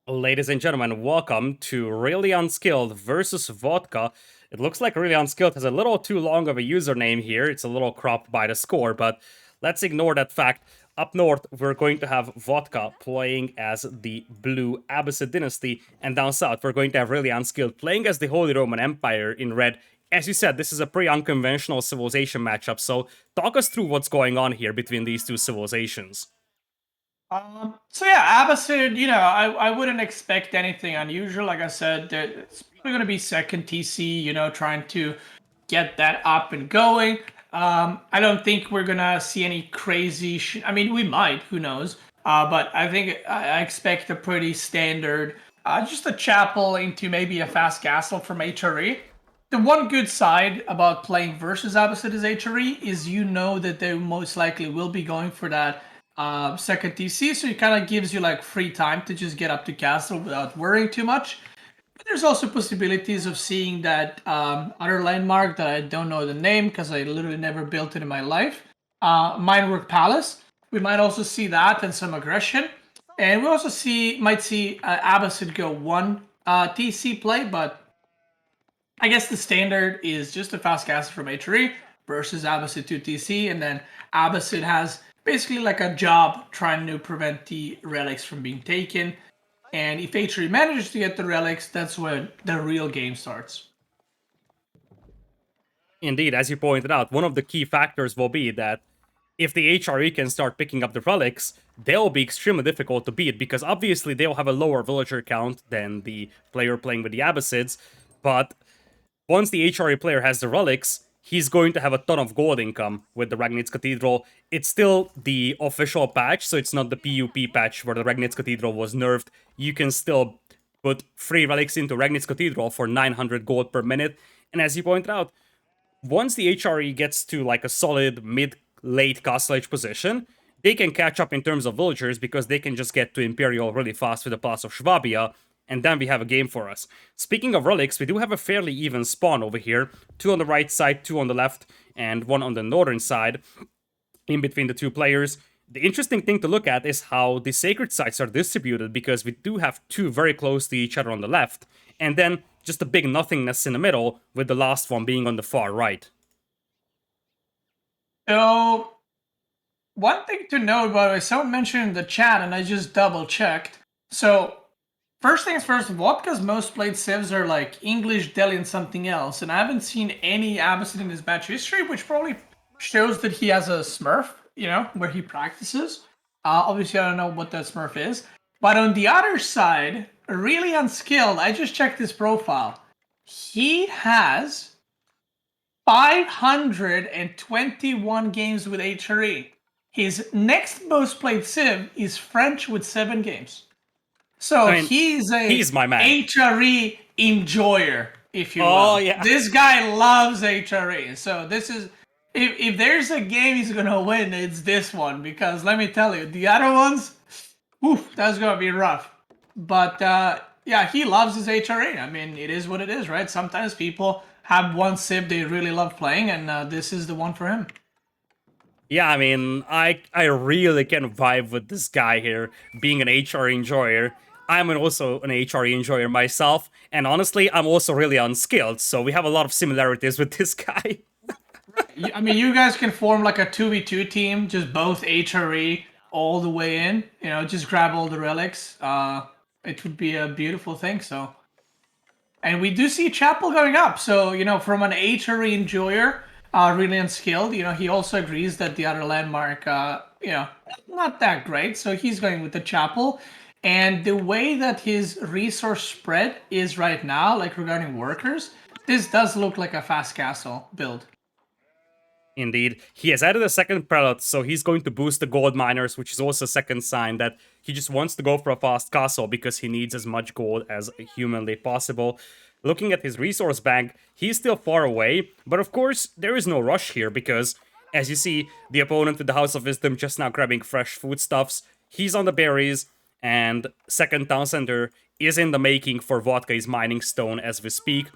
Ladies and gentlemen, welcome to Really Unskilled versus Vodka. It looks like Really Unskilled has a little too long of a username here. It's a little cropped by the score, but let's ignore that fact. Up north, we're going to have Vodka playing as the Blue Abbasid Dynasty, and down south, we're going to have Really Unskilled playing as the Holy Roman Empire in red. As you said, this is a pretty unconventional civilization matchup, so talk us through what's going on here between these two civilizations. So yeah, Abbasid, I wouldn't expect anything unusual. Like I said, it's probably going to be second TC, trying to get that up and going. I don't think we're going to see any crazy I mean, we might, who knows? But I think I expect a pretty standard, just a chapel into maybe a fast castle from HRE. The one good side about playing versus Abbasid as HRE is that they most likely will be going for that second TC, so it kind of gives you like free time to just get up to castle without worrying too much. But there's also possibilities of seeing that other landmark that I don't know the name because I literally never built it in my life. Minework Palace. We might also see that and some aggression, and we also might see Abbasid go one TC play, but I guess the standard is just a fast castle from HRE versus Abbasid 2 TC, and then Abbasid has basically like a job trying to prevent the relics from being taken. And if HRE manages to get the relics, that's when the real game starts. Indeed, as you pointed out, one of the key factors will be that if the HRE can start picking up the relics, they'll be extremely difficult to beat because obviously they'll have a lower villager count than the player playing with the Abbasids, but once the HRE player has the relics, he's going to have a ton of gold income with the Ragnitz Cathedral. It's still the official patch, so it's not the PUP patch where the Ragnitz Cathedral was nerfed. You can still put free relics into Ragnitz Cathedral for 900 gold per minute. And as you pointed out, once the HRE gets to like a solid mid-late castle age position, they can catch up in terms of villagers because they can just get to Imperial really fast with the Pass of Swabia, and then we have a game for us. Speaking of relics, we do have a fairly even spawn over here. 2 on the right side, 2 on the left, and 1 on the northern side, in between the 2 players. The interesting thing to look at is how the sacred sites are distributed, because we do have 2 very close to each other on the left, and then just a big nothingness in the middle, with the last one being on the far right. So, one thing to note, by the way, someone mentioned in the chat, and I just double checked. So, first things first, Vodka's most played civs are like English, Delhi, and something else, and I haven't seen any Abbasid in his match history, which probably shows that he has a Smurf, where he practices. Obviously, I don't know what that Smurf is. But on the other side, really unskilled, I just checked his profile. He has 521 games with HRE. His next most played civ is French with 7 games. So I mean, he's my man. HRE enjoyer, if you will. Oh, yeah. This guy loves HRE. So this is, if there's a game he's going to win, it's this one. Because let me tell you, the other ones, that's going to be rough. But yeah, he loves his HRE. I mean, it is what it is, right? Sometimes people have one civ they really love playing, and this is the one for him. Yeah, I mean, I really can vibe with this guy here, being an HRE enjoyer. I'm also an HRE enjoyer myself, and honestly, I'm also really unskilled, so we have a lot of similarities with this guy. I mean, you guys can form like a 2v2 team, just both HRE all the way in, just grab all the relics. It would be a beautiful thing, so. And we do see Chapel going up, so, from an HRE enjoyer, really unskilled, he also agrees that the other landmark, not that great, so he's going with the Chapel. And the way that his resource spread is right now, like regarding workers, this does look like a fast castle build. Indeed. He has added a second prelate, so he's going to boost the gold miners, which is also a second sign that he just wants to go for a fast castle because he needs as much gold as humanly possible. Looking at his resource bank, he's still far away, but of course, there is no rush here because, as you see, the opponent with the House of Wisdom just now grabbing fresh foodstuffs, he's on the berries, and second town center is in the making for Vodka's mining stone as we speak.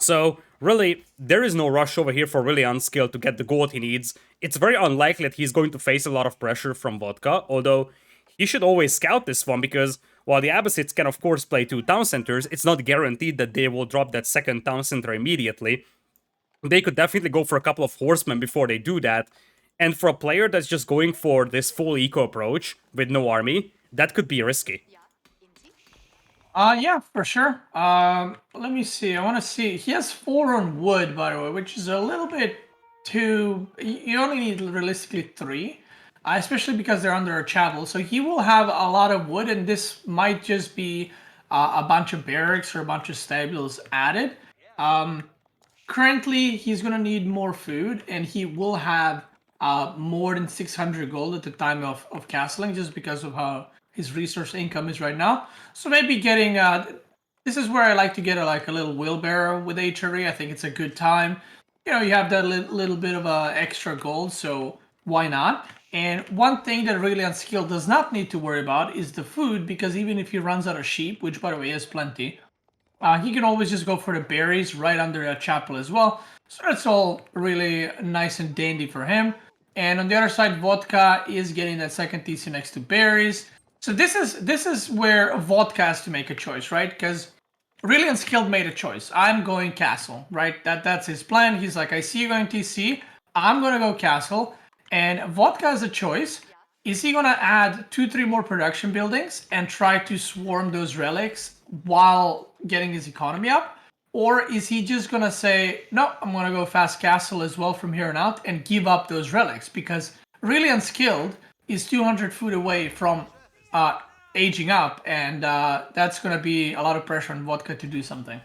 So, really, there is no rush over here for Really Unskilled to get the gold he needs. It's very unlikely that he's going to face a lot of pressure from Vodka, although he should always scout this one because While the Abbasids can of course play 2 town centers, it's not guaranteed that they will drop that second town center immediately. They could definitely go for a couple of horsemen before they do that. And for a player that's just going for this full eco approach with no army, that could be risky. Yeah, for sure. Let me see. I want to see. He has 4 on wood, by the way, which is a little bit too. You only need realistically 3, especially because they're under a chapel. So he will have a lot of wood, and this might just be a bunch of barracks or a bunch of stables added. Currently, he's gonna need more food, and he will have more than 600 gold at the time of castling, just because of how his resource income is right now. So maybe getting this is where I like to get a little wheelbarrow with HRE. I think it's a good time. You know, you have that little bit of extra gold, so why not? And one thing that really Unskilled does not need to worry about is the food, because even if he runs out of sheep, which by the way is plenty, he can always just go for the berries right under a chapel as well. So that's all really nice and dandy for him. And on the other side, Vodka is getting that second TC next to berries. So this is where Vodka has to make a choice, right? Because Really Unskilled made a choice. I'm going castle, right? That's his plan. He's like, I see you going TC. I'm gonna go castle. And Vodka has a choice. Is he gonna add 2-3 more production buildings and try to swarm those relics while getting his economy up? Or is he just gonna say, no, I'm gonna go fast castle as well from here on out and give up those relics? Because Really Unskilled is 200 foot away from aging up, and that's gonna be a lot of pressure on Vodka to do something.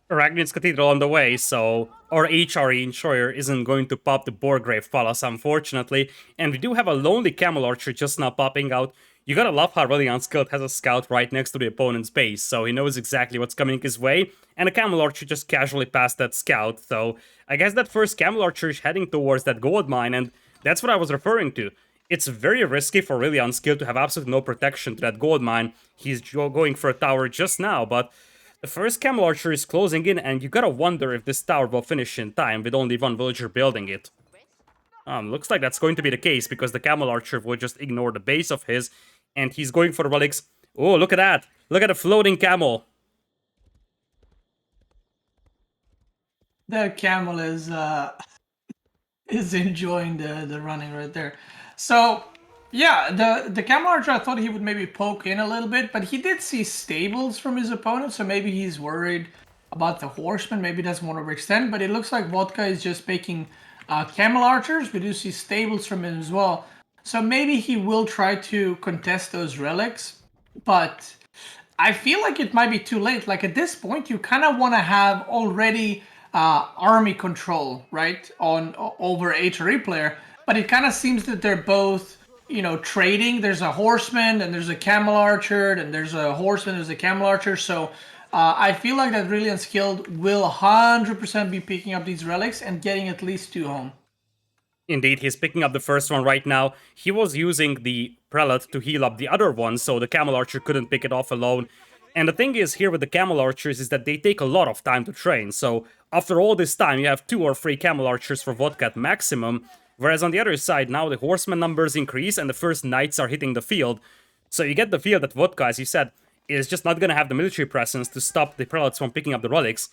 Ragnar's Cathedral on the way, so our HRE insurer isn't going to pop the Borgrave Palace, unfortunately. And we do have a lonely Camel Archer just now popping out. You gotta love how ReallyUnskilled has a scout right next to the opponent's base, so he knows exactly what's coming his way, and a Camel Archer just casually passed that scout, so I guess that first Camel Archer is heading towards that gold mine, and that's what I was referring to. It's very risky for ReallyUnskilled to have absolutely no protection to that gold mine. He's going for a tower just now, but the first Camel Archer is closing in, and you gotta wonder if this tower will finish in time with only one villager building it. Looks like that's going to be the case, because the Camel Archer will just ignore the base of his, and he's going for the relics. Oh, look at that! Look at the floating camel! That camel is enjoying the running right there. So yeah, the Camel Archer, I thought he would maybe poke in a little bit, but he did see stables from his opponent, so maybe he's worried about the horseman. Maybe doesn't want to overextend, but it looks like Vodka is just picking Camel Archers. We do see stables from him as well. So maybe he will try to contest those relics, but I feel like it might be too late. Like at this point, you kind of want to have already army control, right, on over HRE player. But it kind of seems that they're both, you know, trading. There's a horseman and there's a Camel Archer, and there's a horseman, there's a Camel Archer. So I feel like that Really Unskilled will 100% be picking up these relics and getting at least 2 home. Indeed, he's picking up the first one right now. He was using the Prelate to heal up the other one, so the Camel Archer couldn't pick it off alone. And the thing is here with the Camel Archers is that they take a lot of time to train, so after all this time you have 2 or 3 Camel Archers for Vodka at maximum, whereas on the other side now the Horseman numbers increase and the first Knights are hitting the field. So you get the feel that Vodka, as you said, is just not gonna have the military presence to stop the Prelates from picking up the relics.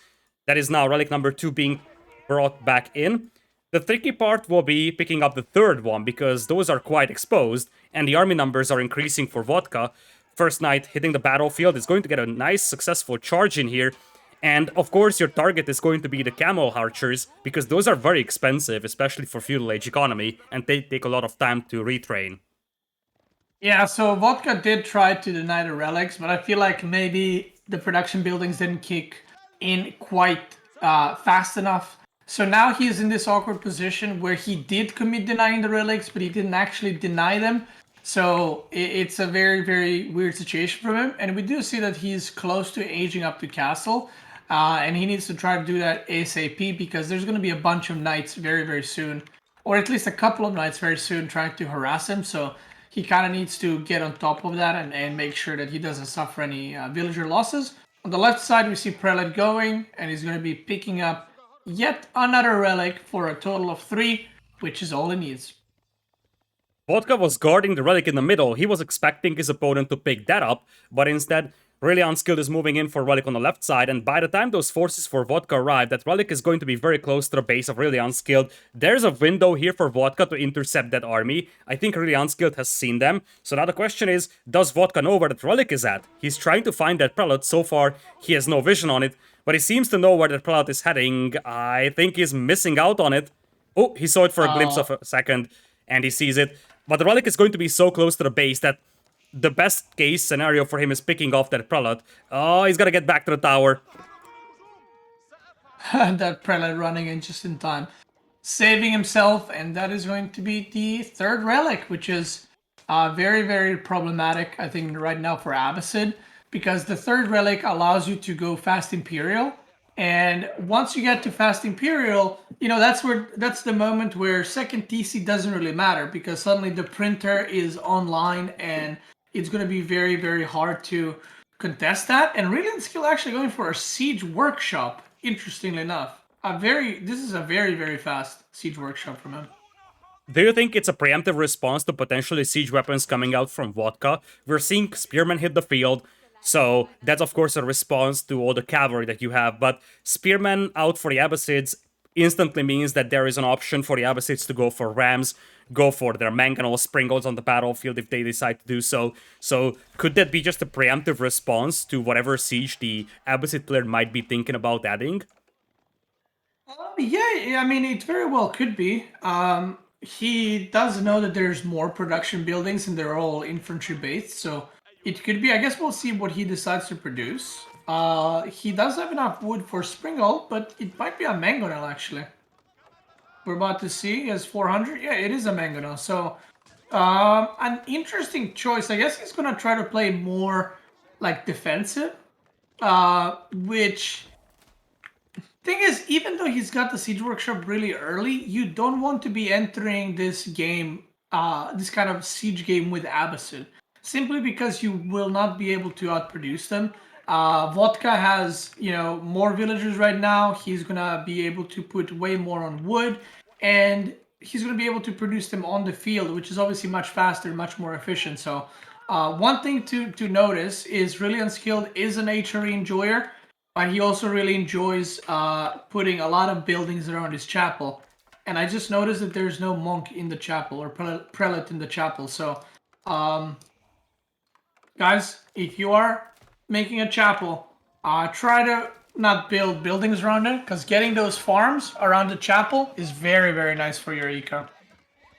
That is now relic number 2 being brought back in. The tricky part will be picking up the third one, because those are quite exposed, and the army numbers are increasing for Vodka. First Knight hitting the battlefield is going to get a nice successful charge in here, and of course your target is going to be the Camel Archers, because those are very expensive, especially for feudal age economy, and they take a lot of time to retrain. Yeah, so Vodka did try to deny the relics, but I feel like maybe the production buildings didn't kick in quite fast enough. So now he's in this awkward position where he did commit denying the relics, but he didn't actually deny them. So it's a very, very weird situation for him. And we do see that he's close to aging up to castle. And he needs to try to do that ASAP, because there's going to be a bunch of knights very, very soon. Or at least a couple of knights very soon trying to harass him. So he kind of needs to get on top of that and make sure that he doesn't suffer any villager losses. On the left side, we see Prelate going, and he's going to be picking up yet another relic for a total of 3, which is all he needs. Vodka was guarding the Relic in the middle. He was expecting his opponent to pick that up, but instead, ReallyUnskilled is moving in for Relic on the left side, and by the time those forces for Vodka arrive, that Relic is going to be very close to the base of ReallyUnskilled. There's a window here for Vodka to intercept that army. I think ReallyUnskilled has seen them. So now the question is, does Vodka know where that Relic is at? He's trying to find that prelate. So far, he has no vision on it, but he seems to know where that prelate is heading. I think he's missing out on it. Oh, he saw it for a glimpse of a second, and he sees it. But the Relic is going to be so close to the base that the best case scenario for him is picking off that prelate. Oh, he's gotta get back to the tower. That prelate running in just in time, saving himself, and that is going to be the third relic, which is very, very problematic, I think, right now for Abbasid, because the third relic allows you to go fast Imperial, and once you get to fast Imperial, you know, that's the moment where second TC doesn't really matter, because suddenly the printer is online, and it's going to be very, very hard to contest that. And ReallyUnskilled actually going for a siege workshop, interestingly enough. This is a very, very fast siege workshop from him. Do you think it's a preemptive response to potentially siege weapons coming out from Vodka? We're seeing Spearmen hit the field, so that's of course a response to all the cavalry that you have, but Spearmen out for the Abbasids instantly means that there is an option for the Abbasids to go for rams, go for their mangonel springles on the battlefield if they decide to do so. So could that be just a preemptive response to whatever siege the Abbasid player might be thinking about adding? Yeah, I mean, it very well could be. He does know that there's more production buildings and they're all infantry based, so it could be. I guess we'll see what he decides to produce. He does have enough wood for Springle, but it might be a mangonel actually. We're about to see. He has 400. Yeah, it is a mangonel. So, an interesting choice. I guess he's gonna try to play more like defensive, which thing is, even though he's got the siege workshop really early, you don't want to be entering this game, this kind of siege game with Abbasid, simply because you will not be able to outproduce them. Vodka has, you know, more villagers right now. He's gonna be able to put way more on wood, and he's gonna be able to produce them on the field, which is obviously much faster, much more efficient. So, one thing to notice is ReallyUnskilled is an HRE enjoyer, but he also really enjoys putting a lot of buildings around his chapel. And I just noticed that there's no monk in the chapel or prelate in the chapel. So, guys, if you are making a chapel, try to not build buildings around it, because getting those farms around the chapel is very, very nice for your eco.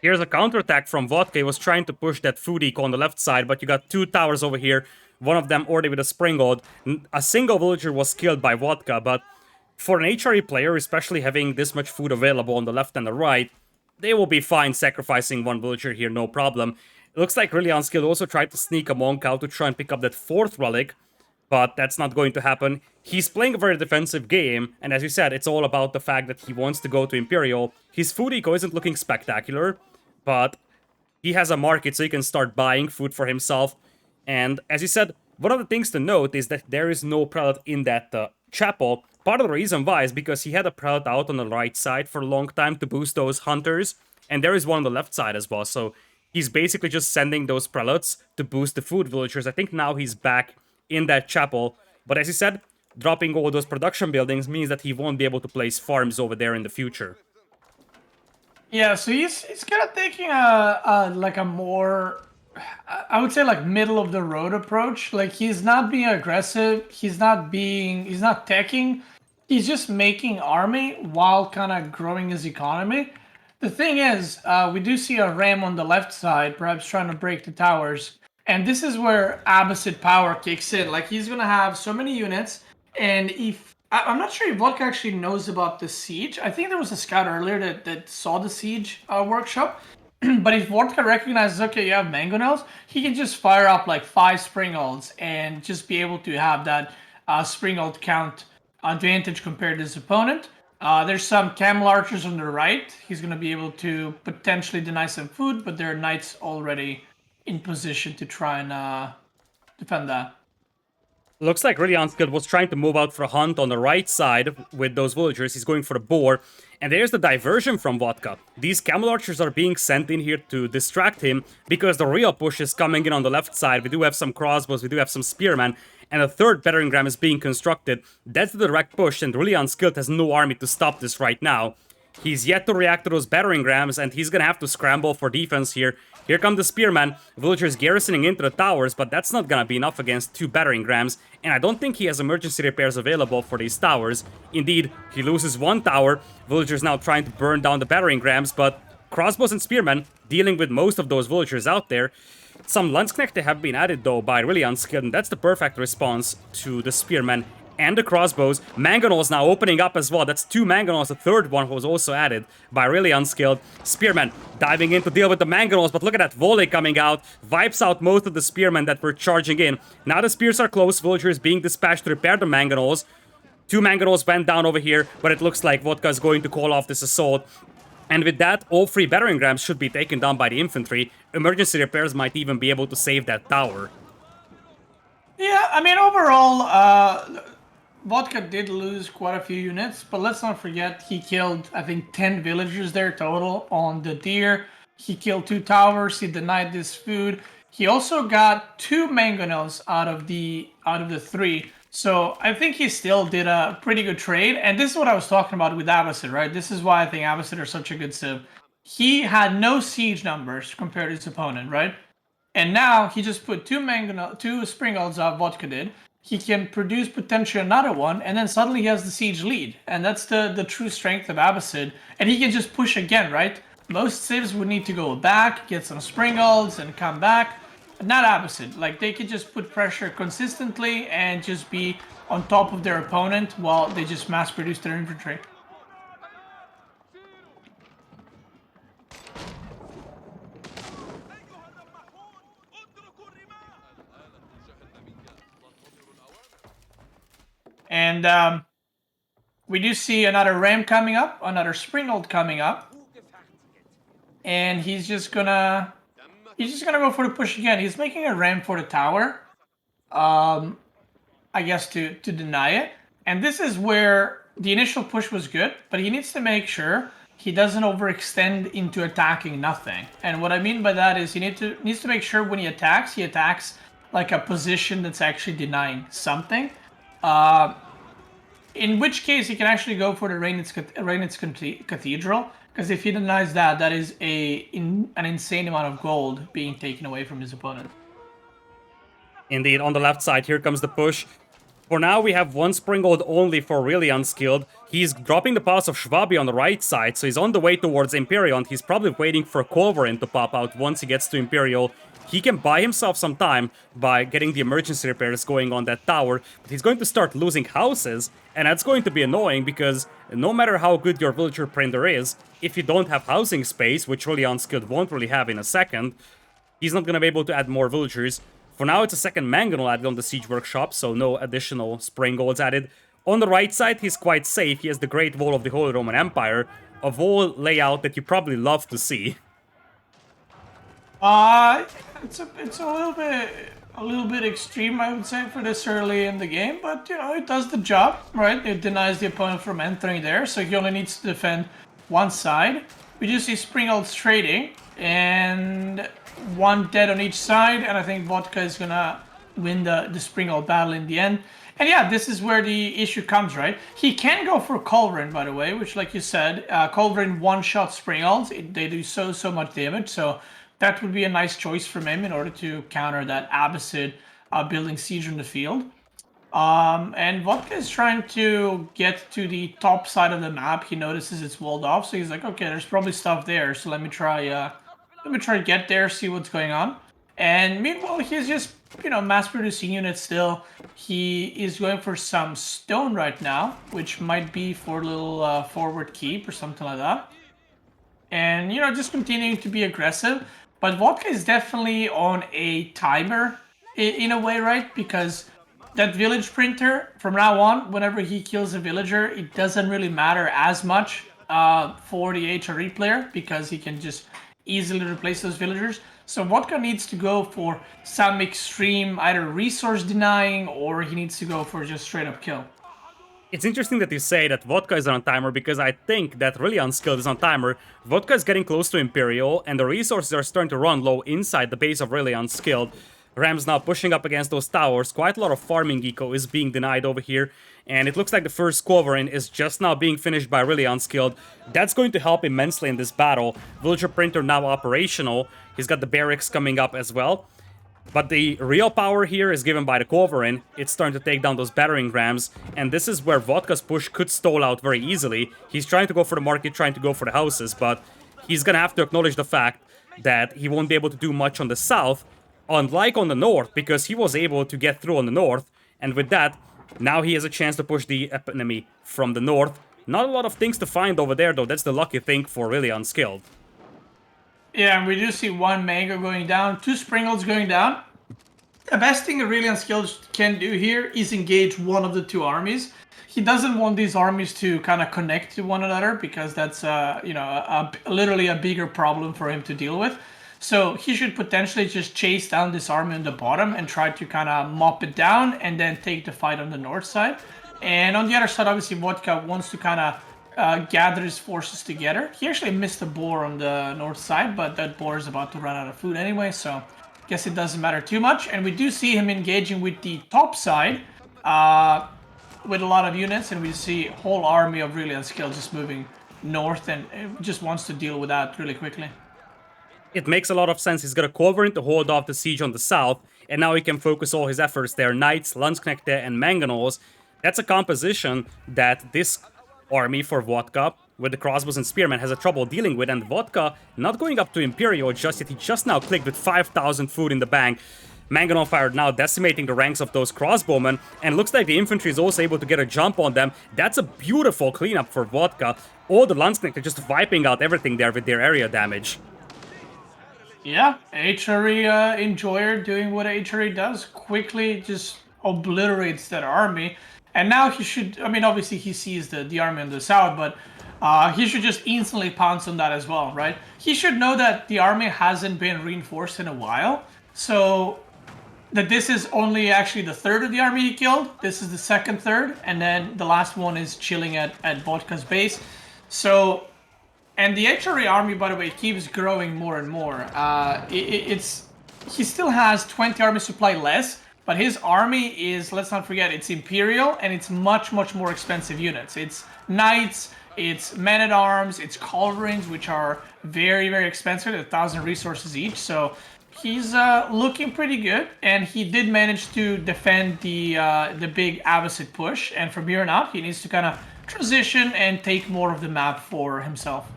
Here's a counterattack from Vodka. He was trying to push that food eco on the left side, but you got two towers over here. One of them already with a springald. A single villager was killed by Vodka, but for an HRE player, especially having this much food available on the left and the right, they will be fine sacrificing one villager here, no problem. It looks like ReallyUnskilled also tried to sneak a monk out to try and pick up that fourth relic, but that's not going to happen. He's playing a very defensive game, and as you said, it's all about the fact that he wants to go to Imperial. His food eco isn't looking spectacular, but he has a market so he can start buying food for himself. And as you said, one of the things to note is that there is no prelate in that chapel. Part of the reason why is because he had a prelate out on the right side for a long time to boost those hunters, and there is one on the left side as well, so he's basically just sending those prelates to boost the food villagers. I think now he's back in that chapel, but as you said, dropping all those production buildings means that he won't be able to place farms over there in the future. Yeah, so he's kind of taking a like a more, I would say, like middle of the road approach. Like, he's not being aggressive, he's not teching, he's just making army while kind of growing his economy. The thing is, we do see a ram on the left side, perhaps trying to break the towers. And this is where Abbasid power kicks in. Like, he's going to have so many units, and if I'm not sure if Vodka actually knows about the siege. I think there was a scout earlier that saw the siege workshop. But if Vodka recognizes, okay, you have mangonels, he can just fire up like 5 springalds and just be able to have that springald count advantage compared to his opponent. There's some camel archers on the right. He's going to be able to potentially deny some food, but there are knights already in position to try and defend that. Looks like ReallyUnskilled was trying to move out for a hunt on the right side with those villagers. He's going for the boar. And there's the diversion from Vodka. These camel archers are being sent in here to distract him because the real push is coming in on the left side. We do have some crossbows, we do have some spearmen, and a third battering ram is being constructed. That's the direct push, and ReallyUnskilled has no army to stop this right now. He's yet to react to those battering rams, and he's gonna have to scramble for defense here. Here come the spearmen, villagers garrisoning into the towers, but that's not gonna be enough against 2 battering rams, and I don't think he has emergency repairs available for these towers. Indeed, he loses 1 tower, villagers now trying to burn down the battering rams, but crossbows and spearmen dealing with most of those villagers out there. Some Landsknechte have been added though by ReallyUnskilled, and that's the perfect response to the spearmen and the crossbows. Mangonels now opening up as well. That's 2 mangonels. The third one was also added by ReallyUnskilled. Spearmen diving in to deal with the mangonels, but look at that volley coming out. Wipes out most of the spearmen that were charging in. Now the spears are close. Villagers being dispatched to repair the mangonels. 2 mangonels went down over here, but it looks like Vodka is going to call off this assault. And with that, all 3 battering rams should be taken down by the infantry. Emergency repairs might even be able to save that tower. Yeah, I mean, overall, Vodka did lose quite a few units, but let's not forget he killed, I think, 10 villagers there total on the deer. He killed 2 towers, he denied this food. He also got 2 mangonels out of the 3. So I think he still did a pretty good trade. And this is what I was talking about with Abbasid, right? This is why I think Abbasid are such a good civ. He had no siege numbers compared to his opponent, right? And now he just put 2 springalds out, Vodka did. He can produce potentially another one, and then suddenly he has the siege lead. And that's the true strength of Abbasid. And he can just push again, right? Most civs would need to go back, get some springalds, and come back. Not Abbasid. Like, they could just put pressure consistently and just be on top of their opponent while they just mass produce their infantry. And we do see another ram coming up, another springald coming up. And he's just gonna go for the push again. He's making a ram for the tower. I guess to deny it. And this is where the initial push was good, but he needs to make sure he doesn't overextend into attacking nothing. And what I mean by that is he needs to make sure when he attacks like a position that's actually denying something. In which case he can actually go for the Reynitz Cathedral, because if he denies that, that is an insane amount of gold being taken away from his opponent. Indeed, on the left side, here comes the push. For now, we have 1 springald only for ReallyUnskilled. He's dropping the Palace of Schwabi on the right side, so he's on the way towards Imperial, and he's probably waiting for Culverin to pop out once he gets to Imperial. He can buy himself some time by getting the emergency repairs going on that tower, but he's going to start losing houses, and that's going to be annoying because no matter how good your villager printer is, if you don't have housing space, which ReallyUnskilled won't really have in a second, he's not going to be able to add more villagers. For now, it's a second mangonel added on the Siege Workshop, so no additional springalds added. On the right side, he's quite safe. He has the Great Wall of the Holy Roman Empire, a wall layout that you probably love to see. It's a little bit extreme, I would say, for this early in the game, but you know, it does the job, right? It denies the opponent from entering there, so he only needs to defend one side. We do see springalds trading, and 1 dead on each side, and I think Vodka is gonna win the springald battle in the end. And yeah, this is where the issue comes, right? He can go for Culverin, by the way, which, like you said, Culverin one-shot springalds. They do so much damage, so that would be a nice choice from him in order to counter that Abbasid building siege in the field. And Vodka is trying to get to the top side of the map. He notices it's walled off, so he's like, okay, there's probably stuff there, so let me try to get there, see what's going on. And meanwhile, he's just, you know, mass-producing units still. He is going for some stone right now, which might be for a little forward keep or something like that. And, you know, just continuing to be aggressive. But Vodka is definitely on a timer in a way, right? Because that village printer, from now on, whenever he kills a villager, it doesn't really matter as much for the HRE player, because he can just easily replace those villagers. So Vodka needs to go for some extreme either resource denying, or he needs to go for just straight up kill. It's interesting that you say that Vodka is on timer, because I think that ReallyUnskilled is on timer. Vodka is getting close to Imperial, and the resources are starting to run low inside the base of ReallyUnskilled. Ram's now pushing up against those towers. Quite a lot of farming eco is being denied over here, and it looks like the first Qualifier is just now being finished by ReallyUnskilled. That's going to help immensely in this battle. Villager Printer now operational. He's got the barracks coming up as well. But the real power here is given by the Qualifier. It's starting to take down those battering rams, and this is where Vodka's push could stall out very easily. He's trying to go for the market, trying to go for the houses, but he's gonna have to acknowledge the fact that he won't be able to do much on the south, unlike on the north, because he was able to get through on the north, and with that, now he has a chance to push the enemy from the north. Not a lot of things to find over there, though. That's the lucky thing for ReallyUnskilled. Yeah, and we do see one Mango going down, 2 Springles going down. The best thing a ReallyUnskilled can do here is engage one of the 2 armies. He doesn't want these armies to kind of connect to one another, because that's literally a bigger problem for him to deal with. So he should potentially just chase down this army on the bottom and try to kind of mop it down, and then take the fight on the north side. And on the other side, obviously, Vodka wants to kind of gather his forces together. He actually missed a boar on the north side, but that boar is about to run out of food anyway, so guess it doesn't matter too much. And we do see him engaging with the top side with a lot of units, and we see a whole army of ReallyUnskilled just moving north, and just wants to deal with that really quickly. It makes a lot of sense. He's got a Qualifier to hold off the siege on the south, and now he can focus all his efforts there. Knights, Landsknechte, and Mangonels. That's a composition that this army for Vodka, with the crossbows and spearmen, has a trouble dealing with, and Vodka not going up to Imperial just yet. He just now clicked with 5,000 food in the bank. Mangonel Fire now decimating the ranks of those crossbowmen, and looks like the infantry is also able to get a jump on them. That's a beautiful cleanup for Vodka. All the Landsknecht are just wiping out everything there with their area damage. Yeah, HRE Enjoyer doing what HRE does, quickly just obliterates that army. And now he should, I mean, obviously he sees the army on the south, but he should just instantly pounce on that as well, right? He should know that the army hasn't been reinforced in a while, so that this is only actually the third of the army he killed. This is the second third, and then the last one is chilling at Vodka's base. So, and the HRE army, by the way, keeps growing more and more. He still has 20 army supply less, but his army is, let's not forget, it's Imperial, and it's much, much more expensive units. It's Knights, it's Men-at-Arms, it's Culverins, which are very, very expensive, 1,000 resources each. So he's looking pretty good, and he did manage to defend the big Abbasid push. And from here on out, he needs to kind of transition and take more of the map for himself.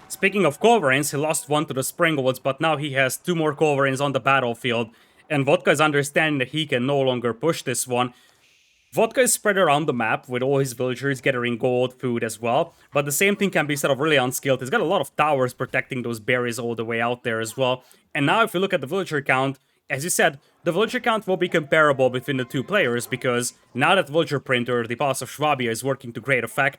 Speaking of Culverins, he lost one to the Springwoods, but now he has 2 more Culverins on the battlefield. And Vodka is understanding that he can no longer push this one. Vodka is spread around the map with all his villagers gathering gold, food as well. But the same thing can be said of ReallyUnskilled. He's got a lot of towers protecting those berries all the way out there as well. And now if you look at the villager count, as you said, the villager count will be comparable between the 2 players, because now that Villager Printer, the Palace of Schwabia, is working to great effect,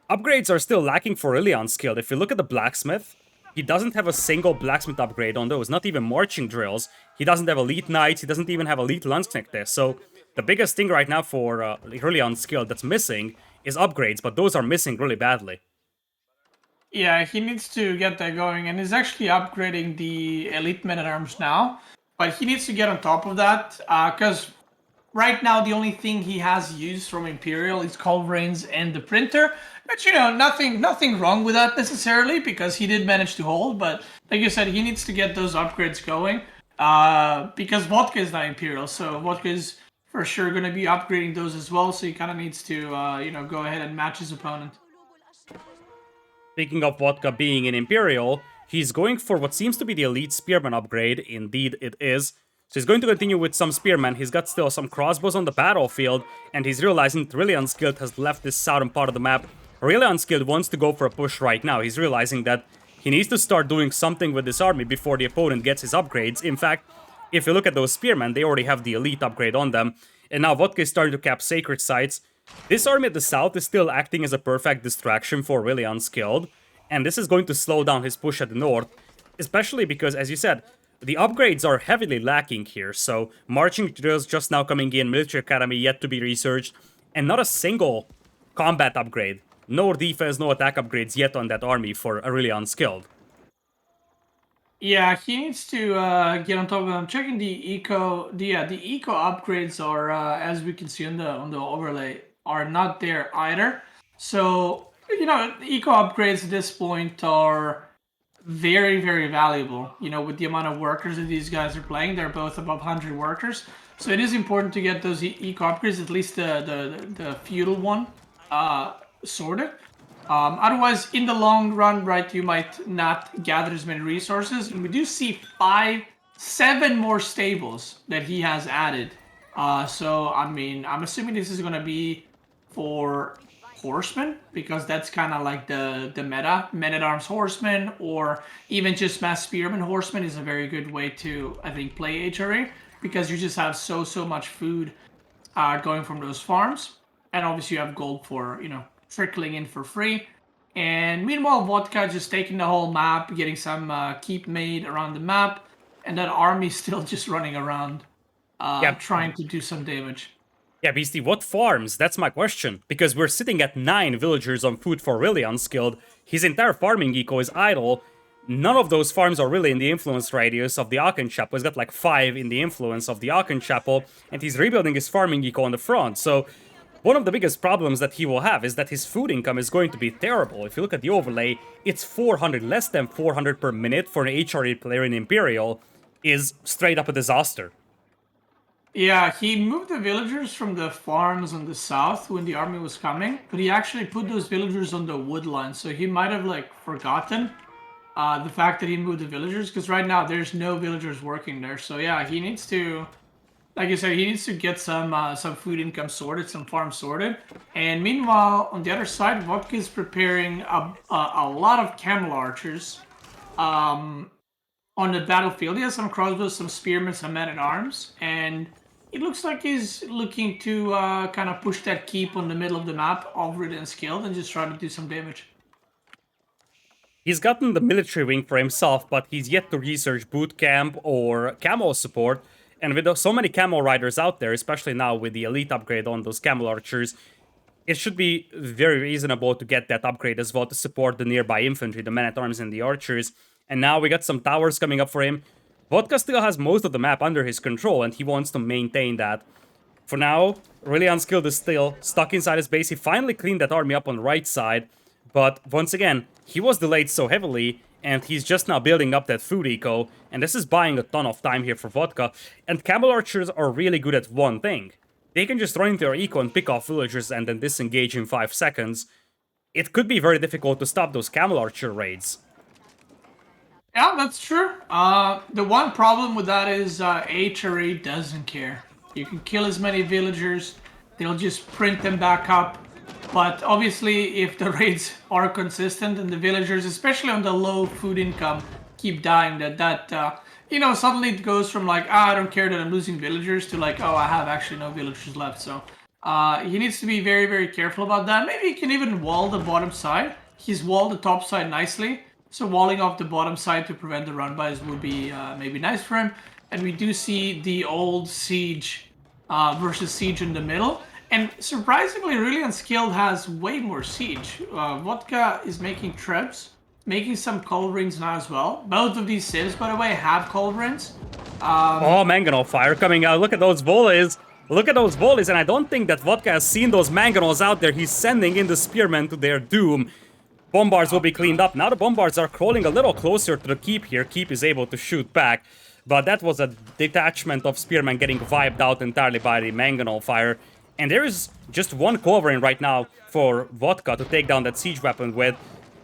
upgrades are still lacking for ReallyUnskilled. If you look at the Blacksmith, he doesn't have a single Blacksmith upgrade on those, not even Marching Drills. He doesn't have Elite Knights, he doesn't even have Elite Landsknechte. So the biggest thing right now for ReallyUnskilled that's missing is upgrades, but those are missing really badly. Yeah, he needs to get that going, and he's actually upgrading the Elite Men-at-Arms now. But he needs to get on top of that, because right now the only thing he has used from Imperial is Culverins and the Printer. But, you know, nothing wrong with that necessarily, because he did manage to hold. But like you said, he needs to get those upgrades going, because Vodka is not Imperial, so Vodka is for sure going to be upgrading those as well. So he kind of needs to, go ahead and match his opponent. Speaking of Vodka being in Imperial, he's going for what seems to be the Elite Spearman upgrade. Indeed, it is. So he's going to continue with some Spearmen. He's got still some crossbows on the battlefield, and he's realizing that ReallyUnskilled has left this southern part of the map. ReallyUnskilled wants to go for a push right now. He's realizing that he needs to start doing something with this army before the opponent gets his upgrades. In fact, if you look at those Spearmen, they already have the Elite upgrade on them. And now Vodka is starting to cap Sacred Sites. This army at the south is still acting as a perfect distraction for ReallyUnskilled, and this is going to slow down his push at the north. especially because, as you said, the upgrades are heavily lacking here. So marching drills just now coming in, military academy yet to be researched, and not a single combat upgrade. No defense, no attack upgrades yet on that army for a really unskilled. Yeah, he needs to get on top of it. I'm checking the eco. The eco upgrades are, as we can see on the overlay, are not there either. So the eco upgrades at this point are very, very valuable. With the amount of workers that these guys are playing, they're both above 100 workers. So it is important to get those eco upgrades, at least the feudal one, sorted. Otherwise, in the long run, right, you might not gather as many resources. And we do see 7 more stables that he has added. So, I mean, I'm assuming this is going to be for horsemen, because that's kind of like the meta. Men-at-Arms horsemen, or even just mass spearmen horsemen is a very good way to, I think, play HRA, because you just have so much food going from those farms. And obviously you have gold for, trickling in for free. And meanwhile, Vodka just taking the whole map, getting some keep made around the map, and that army still just running around, trying to do some damage. Yeah, Beastie, what farms? That's my question. Because we're sitting at 9 villagers on food for really unskilled. His entire farming eco is idle. None of those farms are really in the influence radius of the Aachen Chapel. He's got like 5 in the influence of the Aachen Chapel, and he's rebuilding his farming eco on the front. So one of the biggest problems that he will have is that his food income is going to be terrible. If you look at the overlay, it's 400, less than 400 per minute for an HRE player in Imperial, is straight up a disaster. Yeah, he moved the villagers from the farms on the south when the army was coming, but he actually put those villagers on the wood line, so he might have forgotten the fact that he moved the villagers, because right now there's no villagers working there. So yeah, he needs to, like you said, he needs to get some food income sorted, some farms sorted. And meanwhile, on the other side, Vodka is preparing a lot of camel archers on the battlefield. He has some crossbows, some spearmen, some men-at-arms, and it looks like he's looking to kind of push that keep on the middle of the map of ReallyUnskilled and just try to do some damage. He's gotten the military wing for himself, but he's yet to research boot camp or camel support. And with so many camel riders out there, especially now with the elite upgrade on those camel archers, it should be very reasonable to get that upgrade as well to support the nearby infantry, the men-at-arms and the archers. And now we got some towers coming up for him. Vodka still has most of the map under his control, and he wants to maintain that. For now, ReallyUnskilled is still stuck inside his base. He finally cleaned that army up on the right side, but once again, he was delayed so heavily, and he's just now building up that food eco, and this is buying a ton of time here for Vodka. And camel archers are really good at one thing. They can just run into their eco and pick off villagers and then disengage in 5 seconds. It could be very difficult to stop those camel archer raids. Yeah, that's true. The one problem with that is HRE doesn't care. You can kill as many villagers, they'll just print them back up. But obviously, if the raids are consistent and the villagers, especially on the low food income, keep dying, suddenly it goes from I don't care that I'm losing villagers to oh, I have actually no villagers left. So he needs to be very, very careful about that. Maybe he can even wall the bottom side. He's walled the top side nicely. So walling off the bottom side to prevent the run-bys would be maybe nice for him. And we do see the old siege versus siege in the middle. And surprisingly, ReallyUnskilled has way more siege. Vodka is making trebs, making some culverins now as well. Both of these civs, by the way, have culverins. Oh, mangonel fire coming out. Look at those volleys. Look at those volleys, and I don't think that Vodka has seen those mangonels out there. He's sending in the spearmen to their doom. Bombards will be cleaned up. Now the bombards are crawling a little closer to the keep here. Keep is able to shoot back. But that was a detachment of spearmen getting wiped out entirely by the mangonel fire. And there is just one culverin right now for Vodka to take down that siege weapon with.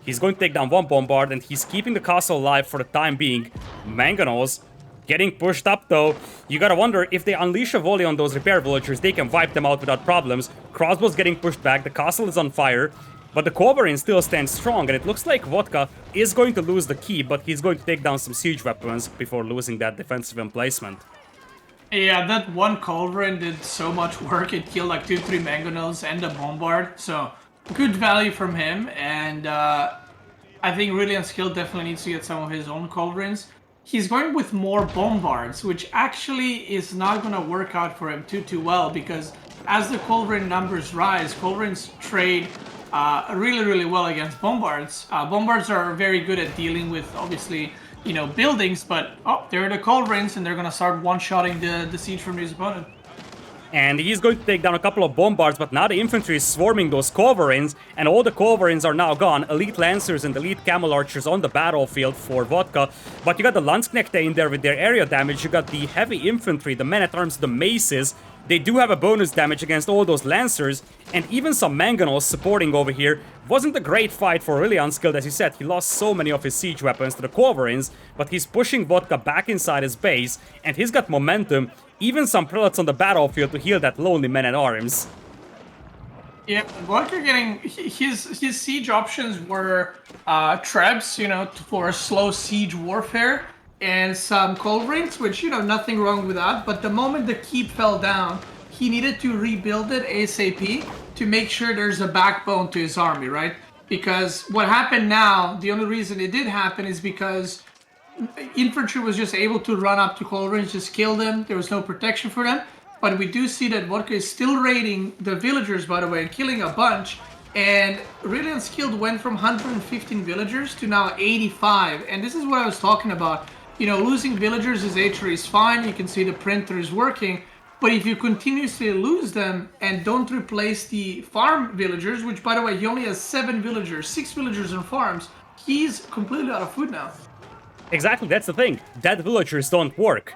He's going to take down one bombard, and he's keeping the castle alive for the time being. Mangonels getting pushed up, though. You gotta wonder, if they unleash a volley on those repair villagers, they can wipe them out without problems. Crossbows getting pushed back, the castle is on fire. But the culverin still stands strong, and it looks like Vodka is going to lose the key, but he's going to take down some siege weapons before losing that defensive emplacement. Yeah, that one culverin did so much work. It killed 2-3 mangonels and a bombard. So good value from him. And I think ReallyUnskilled definitely needs to get some of his own culverins. He's going with more bombards, which actually is not going to work out for him too well, because as the culverin numbers rise, culverins trade really well against bombards. Bombards are very good at dealing with, obviously, buildings, but there are the culverins, and they're going to start one-shotting the siege from his opponent. And he's going to take down a couple of bombards, but now the infantry is swarming those culverins, and all the culverins are now gone. Elite lancers and elite camel archers on the battlefield for Vodka, but you got the Landsknechte in there with their area damage, you got the heavy infantry, the men-at-arms, the maces. They do have a bonus damage against all those lancers, and even some mangonels supporting over here. Wasn't a great fight for ReallyUnskilled, as he said. He lost so many of his siege weapons to the culverins, but he's pushing Vodka back inside his base, and he's got momentum. Even some prelates on the battlefield to heal that lonely man-at-arms. Yeah, Vodka getting his siege options were trebs, for slow siege warfare, and some culverins, which nothing wrong with that. But the moment the keep fell down, he needed to rebuild it ASAP to make sure there's a backbone to his army, right? Because what happened now, the only reason it did happen is because infantry was just able to run up to culverins, just kill them. There was no protection for them. But we do see that Vodka is still raiding the villagers, by the way, and killing a bunch. And ReallyUnskilled went from 115 villagers to now 85. And this is what I was talking about. Losing villagers is HRE is fine. You can see the printer is working. But if you continuously lose them and don't replace the farm villagers, which, by the way, he only has 7 villagers, 6 villagers on farms, he's completely out of food now. Exactly, that's the thing. Dead villagers don't work.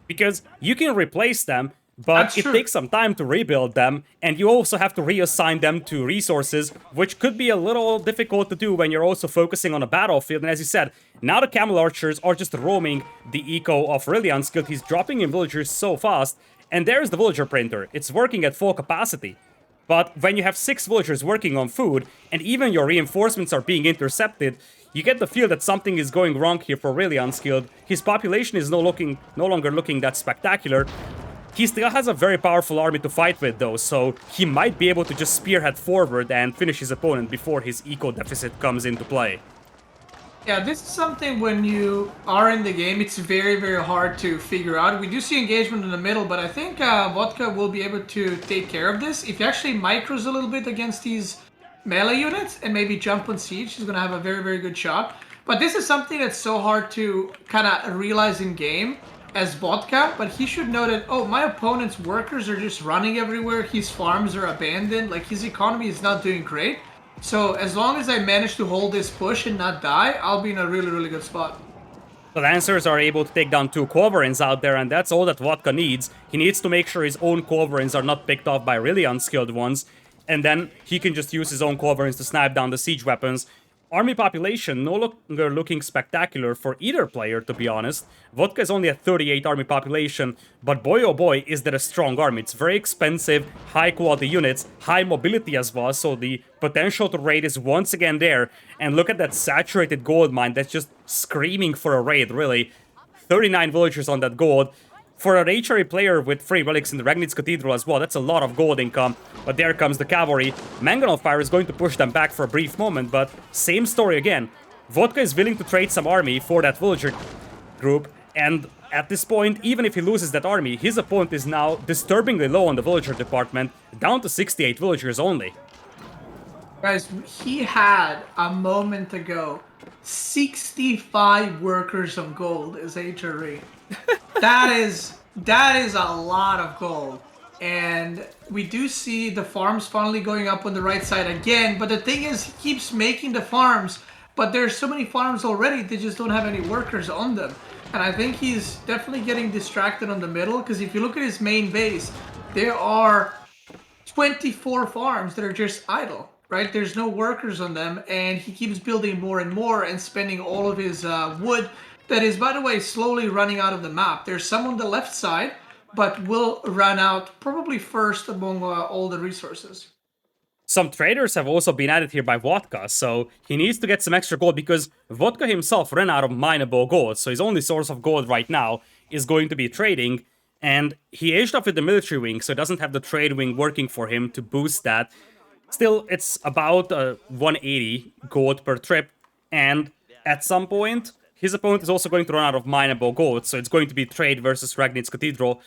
Because you can replace them, but it takes some time to rebuild them, and you also have to reassign them to resources, which could be a little difficult to do when you're also focusing on a battlefield. And as you said, now the camel archers are just roaming the eco of ReallyUnskilled. He's dropping in villagers so fast, and there's the villager printer. It's working at full capacity. But when you have 6 villagers working on food, and even your reinforcements are being intercepted, you get the feel that something is going wrong here for ReallyUnskilled. His population is no longer looking that spectacular. He still has a very powerful army to fight with, though, so he might be able to just spearhead forward and finish his opponent before his eco deficit comes into play. Yeah, this is something when you are in the game, it's very hard to figure out. We do see engagement in the middle, but I think Vodka will be able to take care of this. If he actually micros a little bit against these melee units and maybe jump on siege, he's going to have a very good shot. But this is something that's so hard to kind of realize in game as Vodka, but he should know that, oh, my opponent's workers are just running everywhere, his farms are abandoned, like his economy is not doing great. So as long as I manage to hold this push and not die, I'll be in a really good spot. The Lancers are able to take down 2 culverins out there, and that's all that Vodka needs. He needs to make sure his own culverins are not picked off by ReallyUnskilled ones, and then he can just use his own culverins to snipe down the siege weapons. Army population no longer looking spectacular for either player, to be honest. Vodka is only at 38 army population, but boy oh boy is that a strong army. It's very expensive, high quality units, high mobility as well, so the potential to raid is once again there. And look at that saturated gold mine that's just screaming for a raid, really. 39 villagers on that gold. For an HRE player with 3 relics in the Ragnitz Cathedral as well, that's a lot of gold income. But there comes the cavalry. Mangonel Fire is going to push them back for a brief moment, but same story again. Vodka is willing to trade some army for that villager group, and at this point, even if he loses that army, his opponent is now disturbingly low on the villager department, down to 68 villagers only. Guys, he had, a moment ago, 65 workers of gold as HRE. That is a lot of gold. And we do see the farms finally going up on the right side again. But the thing is, he keeps making the farms. But there's so many farms already, they just don't have any workers on them. And I think he's definitely getting distracted on the middle. Because if you look at his main base, there are 24 farms that are just idle. Right? There's no workers on them. And he keeps building more and more and spending all of his wood. That is, by the way, slowly running out of the map. There's some on the left side, but will run out probably first among all the resources. Some traders have also been added here by Vodka, so he needs to get some extra gold because Vodka himself ran out of mineable gold, so his only source of gold right now is going to be trading, and he aged up with the military wing, so he doesn't have the trade wing working for him to boost that. Still, it's about 180 gold per trip. And at some point, his opponent is also going to run out of mineable gold, so it's going to be trade versus Ragnit's Cathedral.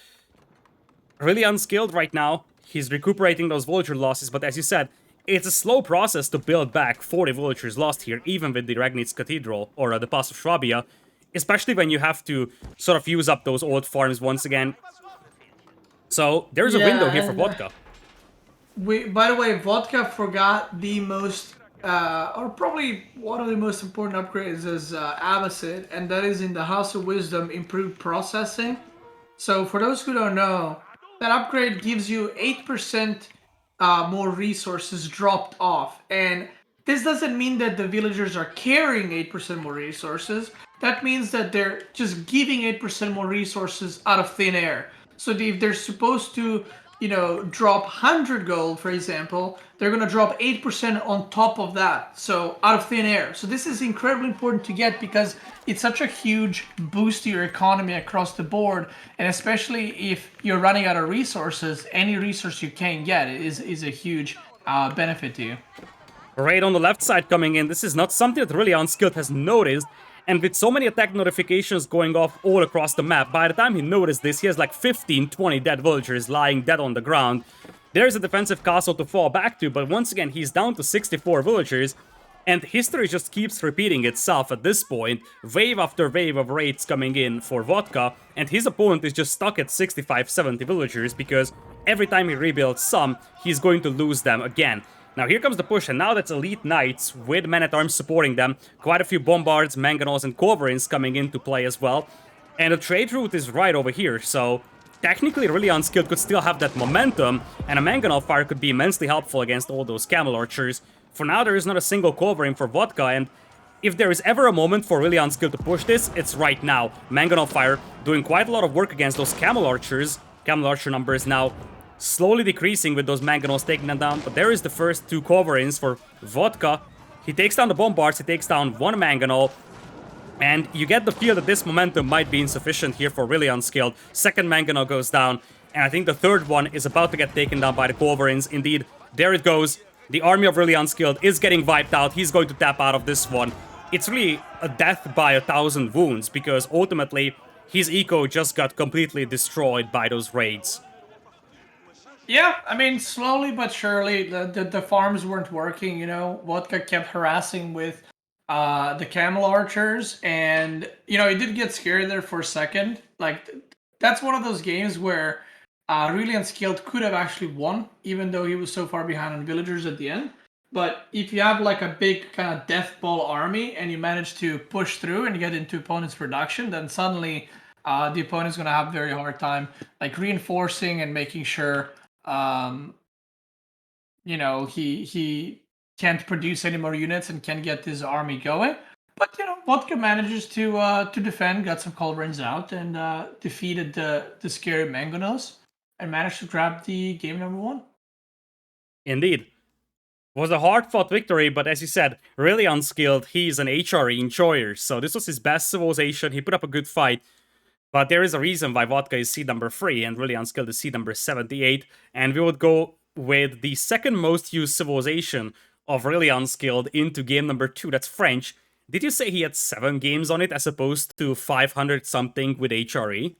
Really unskilled right now. He's recuperating those villager losses, but as you said, it's a slow process to build back 40 villagers lost here, even with the Ragnit's Cathedral, or the Pass of Schwabia, especially when you have to sort of use up those old farms once again. So there's a window here for Vodka. By the way, Vodka forgot the most, or probably one of the most important upgrades is Abbasid, and that is in the House of Wisdom, improved processing. So for those who don't know, that upgrade gives you 8% more resources dropped off. And this doesn't mean that the villagers are carrying 8% more resources. That means that they're just giving 8% more resources out of thin air. So if they're supposed to, drop 100 gold, for example, they're going to drop 8% on top of that. So out of thin air. So this is incredibly important to get because it's such a huge boost to your economy across the board. And especially if you're running out of resources, any resource you can get is a huge benefit to you. Raid on the left side coming in. This is not something that ReallyUnskilled has noticed. And with so many attack notifications going off all across the map, by the time he noticed this, he has like 15, 20 dead villagers lying dead on the ground. There's a defensive castle to fall back to, but once again, he's down to 64 villagers. And history just keeps repeating itself at this point. Wave after wave of raids coming in for Vodka, and his opponent is just stuck at 65, 70 villagers because every time he rebuilds some, he's going to lose them again. Now here comes the push, and now that's Elite Knights with Men-at-Arms supporting them. Quite a few Bombards, Mangonels, and Culverins coming into play as well. And the trade route is right over here, so technically ReallyUnskilled could still have that momentum, and a Mangonel fire could be immensely helpful against all those Camel Archers. For now, there is not a single Culverin for Vodka, and if there is ever a moment for ReallyUnskilled to push this, it's right now. Mangonel fire doing quite a lot of work against those Camel Archers. Camel Archer numbers now slowly decreasing with those Mangonels taking them down, but there is the first two Culverins for Vodka. He takes down the Bombards, he takes down one Mangonel, and you get the feel that this momentum might be insufficient here for ReallyUnskilled. Second Mangonel goes down, and I think the third one is about to get taken down by the Culverins. Indeed, there it goes. The army of ReallyUnskilled is getting wiped out. He's going to tap out of this one. It's really a death by 1,000 wounds, because ultimately, his eco just got completely destroyed by those raids. Yeah, I mean, slowly but surely, the farms weren't working, Vodka kept harassing with the Camel Archers, and, he did get scared there for a second. Like, that's one of those games where ReallyUnskilled could have actually won, even though he was so far behind on villagers at the end. But if you have, like, a big kind of death ball army, and you manage to push through and get into opponent's production, then suddenly the opponent's going to have a very hard time, like, reinforcing and making sure he can't produce any more units and can't get his army going. But Vodka manages to defend, got some Culverins out, and defeated the scary Mangonels, and managed to grab the game number 1. Indeed. It was a hard-fought victory, but as you said, ReallyUnskilled, he's an HRE enjoyer, so this was his best civilization. He put up a good fight. But there is a reason why Vodka is seed number 3 and ReallyUnskilled is seed number 78. And we would go with the second most used civilization of ReallyUnskilled into game number 2. That's French. Did you say he had 7 games on it as opposed to 500 something with HRE?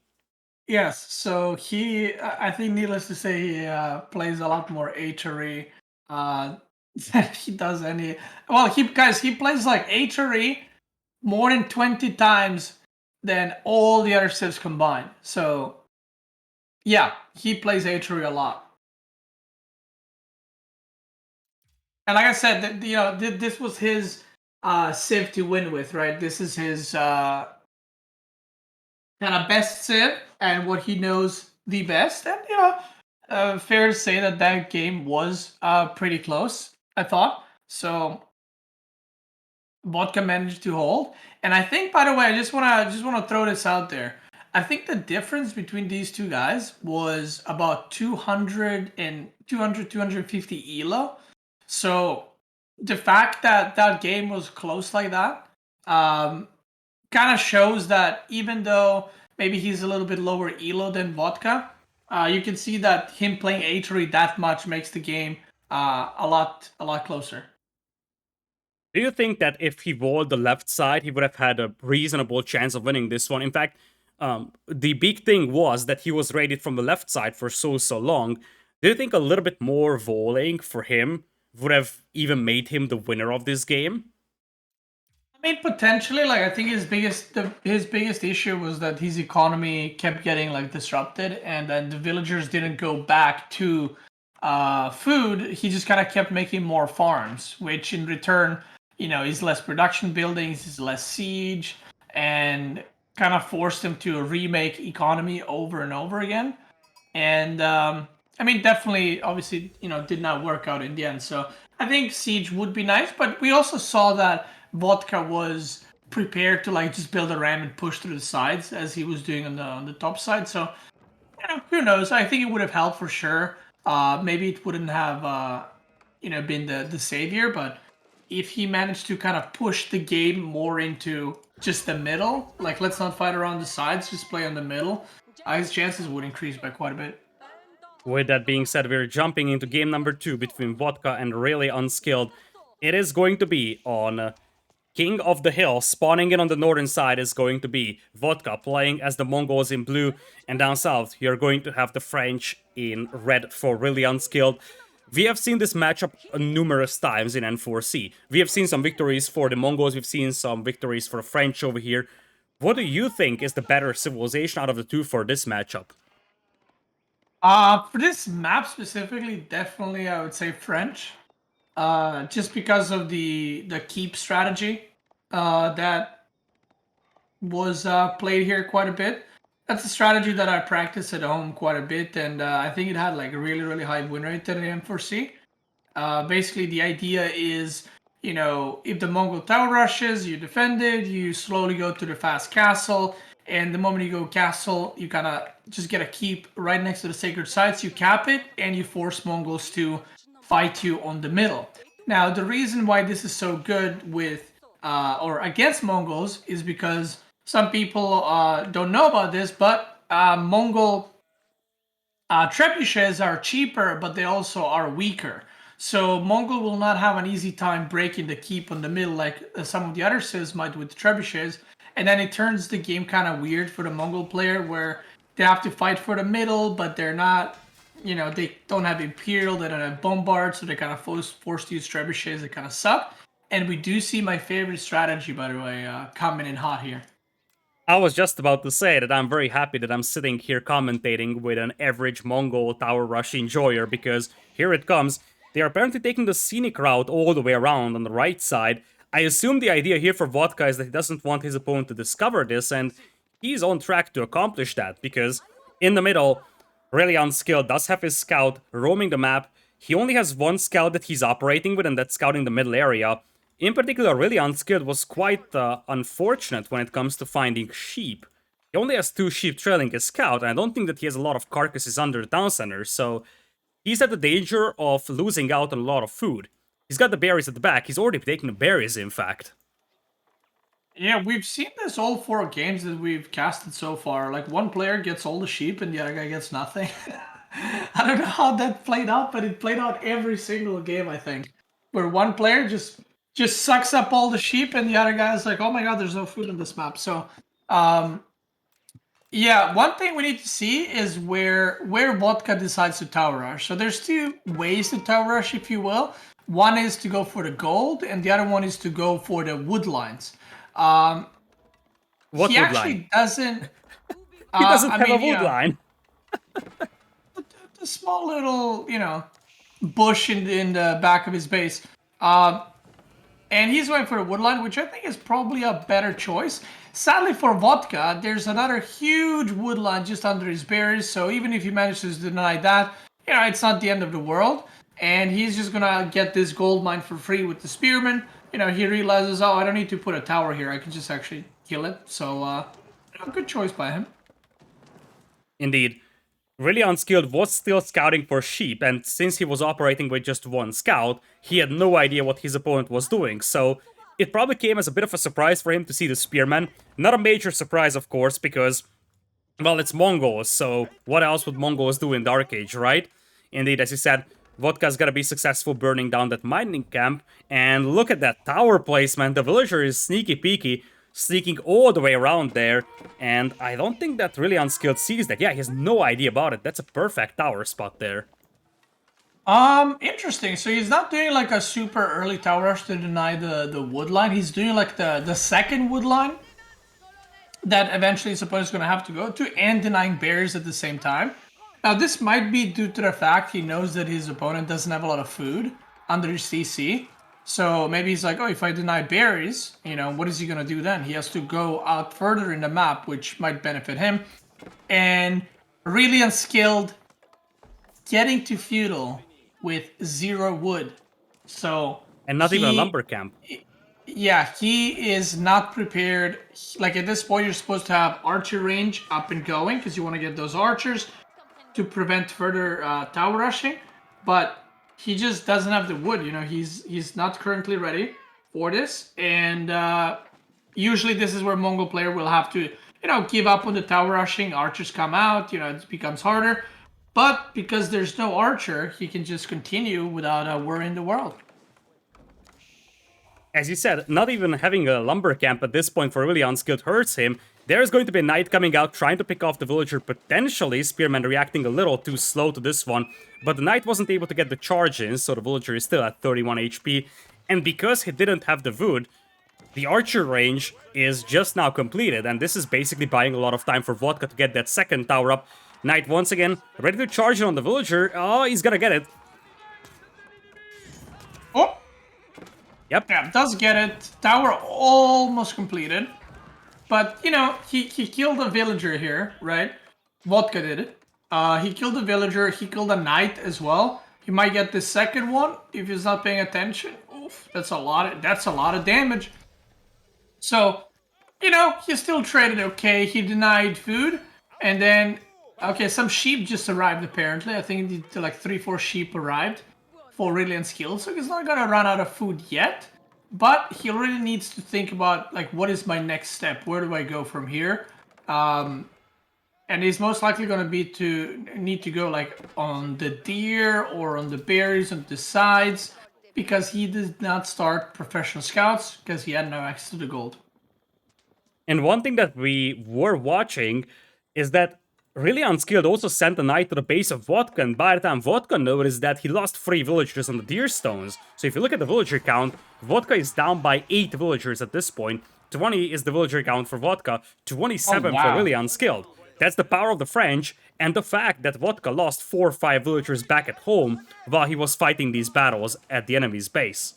Yes, so I think needless to say, he plays a lot more HRE than he does any. Well, he plays like HRE more than 20 times than all the other civs combined. So, yeah, he plays HRE a lot. And like I said, this was his civ to win with, right? This is his kind of best civ and what he knows the best. And, fair to say that game was pretty close, I thought. So, Vodka managed to hold. And I think, by the way, I just wanna throw this out there. I think the difference between these two guys was about 250 elo. So the fact that that game was close like that kind of shows that even though maybe he's a little bit lower elo than Vodka, you can see that him playing HRE that much makes the game a lot closer. Do you think that if he walled the left side, he would have had a reasonable chance of winning this one? In fact, the big thing was that he was raided from the left side for so long. Do you think a little bit more walling for him would have even made him the winner of this game? I mean, potentially, like I think his biggest issue was that his economy kept getting like disrupted, and then the villagers didn't go back to food. He just kind of kept making more farms, which in return, is less production buildings, is less siege, and kind of forced him to remake economy over and over again. And I mean, definitely, obviously, did not work out in the end. So I think siege would be nice, but we also saw that Vodka was prepared to like just build a ram and push through the sides as he was doing on the top side. So who knows? I think it would have helped for sure. Maybe it wouldn't have been the savior, but if he managed to kind of push the game more into just the middle, like let's not fight around the sides, just play on the middle, his chances would increase by quite a bit. With that being said, we're jumping into game number 2 between Vodka and ReallyUnskilled. It is going to be on King of the Hill. Spawning in on the northern side is going to be Vodka playing as the Mongols in blue, and down south you're going to have the French in red for ReallyUnskilled. We have seen this matchup numerous times in N4C. We have seen some victories for the Mongols, we've seen some victories for the French over here. What do you think is the better civilization out of the two for this matchup? For this map specifically, definitely I would say French. Just because of the keep strategy that was played here quite a bit. That's a strategy that I practice at home quite a bit, and I think it had like a really high win rate at M4C. Basically, the idea is, if the Mongol tower rushes, you defend it, you slowly go to the fast castle, and the moment you go castle, you kind of just get a keep right next to the sacred sites, you cap it, and you force Mongols to fight you on the middle. Now, the reason why this is so good with or against Mongols is because some people don't know about this, but Mongol trebuchets are cheaper, but they also are weaker. So Mongol will not have an easy time breaking the keep on the middle like some of the other civs might with the trebuchets. And then it turns the game kind of weird for the Mongol player where they have to fight for the middle, but they're not, they don't have Imperial, they don't have Bombard, so they kind of forced to use trebuchets that kind of suck. And we do see my favorite strategy, by the way, coming in hot here. I was just about to say that I'm very happy that I'm sitting here commentating with an average Mongol tower rush enjoyer, because here it comes. They are apparently taking the scenic route all the way around on the right side. I assume the idea here for Vodka is that he doesn't want his opponent to discover this, and he's on track to accomplish that, because in the middle, ReallyUnskilled does have his scout roaming the map. He only has one scout that he's operating with, and that's scouting the middle area. In particular, ReallyUnskilled was quite unfortunate when it comes to finding sheep. He only has 2 sheep trailing his scout, and I don't think that he has a lot of carcasses under the town center, so he's at the danger of losing out on a lot of food. He's got the berries at the back. He's already taken the berries, in fact. Yeah, we've seen this all 4 games that we've casted so far. Like, one player gets all the sheep and the other guy gets nothing. I don't know how that played out, but it played out every single game, I think. Where one player just sucks up all the sheep and the other guy's like, oh my god, there's no food on this map. So, yeah, one thing we need to see is where Vodka decides to tower rush. So there's 2 ways to tower rush, if you will. One is to go for the gold, and the other one is to go for the wood lines. What he wood actually line? doesn't. He doesn't have a wood line. A small little, bush in the back of his base. And he's going for a woodline, which I think is probably a better choice. Sadly for Vodka, there's another huge woodline just under his berries, so even if he manages to deny that, it's not the end of the world. And he's just gonna get this gold mine for free with the spearman. He realizes, oh, I don't need to put a tower here, I can just actually kill it. So, a good choice by him. Indeed. ReallyUnskilled was still scouting for sheep, and since he was operating with just 1 scout, he had no idea what his opponent was doing, so it probably came as a bit of a surprise for him to see the spearman. Not a major surprise, of course, because, well, it's Mongols, so what else would Mongols do in Dark Age, right? Indeed, as you said, Vodka's gotta be successful burning down that mining camp. And look at that tower placement. The villager is sneaky peeky, sneaking all the way around there. And I don't think that ReallyUnskilled sees that. Yeah, he has no idea about it. That's a perfect tower spot there. Interesting. So he's not doing like a super early tower rush to deny the wood line. He's doing like the second wood line that eventually his opponent's going to have to go to, and denying berries at the same time. Now, this might be due to the fact he knows that his opponent doesn't have a lot of food under his CC. So maybe he's like, oh, if I deny berries, you know, what is he going to do then? He has to go out further in the map, which might benefit him. And ReallyUnskilled getting to feudal with 0 wood. So And not even a lumber camp. yeah, he is not prepared. Like at this point, you're supposed to have archer range up and going because you want to get those archers to prevent further tower rushing. But he just doesn't have the wood. You know, he's not currently ready for this. And usually this is where Mongol player will have to, you know, give up on the tower rushing. Archers come out. You know, it becomes harder. But because there's no archer, he can just continue without a worry in the world. As you said, not even having a lumber camp at this point for ReallyUnskilled hurts him. There's going to be a knight coming out trying to pick off the villager, potentially. Spearman reacting a little too slow to this one, but the knight wasn't able to get the charge in, so the villager is still at 31 HP. And because he didn't have the wood, the archer range is just now completed, and this is basically buying a lot of time for Vodka to get that second tower up. Knight once again ready to charge in on the villager. Oh, he's gonna get it. Oh! Yep. Yeah, does get it. Tower almost completed. But, you know, he killed a villager here, right? Vodka did it. He killed a villager. He killed a knight as well. He might get the second one if he's not paying attention. Oof, that's a lot of damage. So, you know, he still traded okay. He denied food. And then, okay, some sheep just arrived apparently. I think like 3-4 sheep arrived for ReallyUnskilled, so he's not gonna run out of food yet, but he really needs to think about like what is my next step, where do I go from here, and he's most likely gonna need to go like on the deer or on the berries on the sides, because he did not start professional scouts because he had no access to the gold. And one thing that we were watching is that ReallyUnskilled also sent a knight to the base of Vodka, and by the time Vodka noticed that, he lost 3 villagers on the deer stones. So if you look at the villager count, Vodka is down by 8 villagers at this point. 20 is the villager count for Vodka, 27 for ReallyUnskilled. That's the power of the French, and the fact that Vodka lost 4 or 5 villagers back at home while he was fighting these battles at the enemy's base.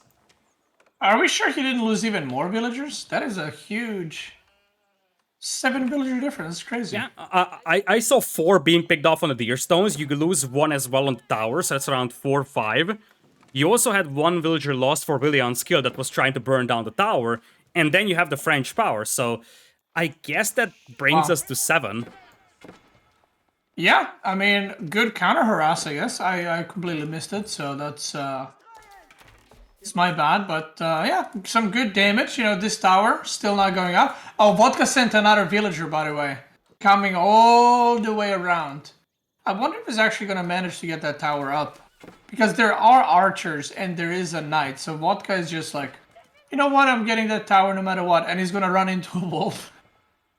Are we sure he didn't lose even more villagers? That is a huge 7 villager difference. It's crazy. Yeah, I saw 4 being picked off on the deer stones. You could lose 1 as well on the tower, so that's around 4 or 5. You also had 1 villager lost for ReallyUnskilled that was trying to burn down the tower, and then you have the French power, so I guess that brings us to 7. Yeah, I mean, good counter harass, I guess. I completely missed it, so that's it's my bad, but yeah, some good damage. You know, this tower still not going up. Oh, Vodka sent another villager, by the way, coming all the way around. I wonder if he's actually going to manage to get that tower up, because there are archers and there is a knight. So Vodka is just like, you know what, I'm getting that tower no matter what, and he's going to run into a wolf,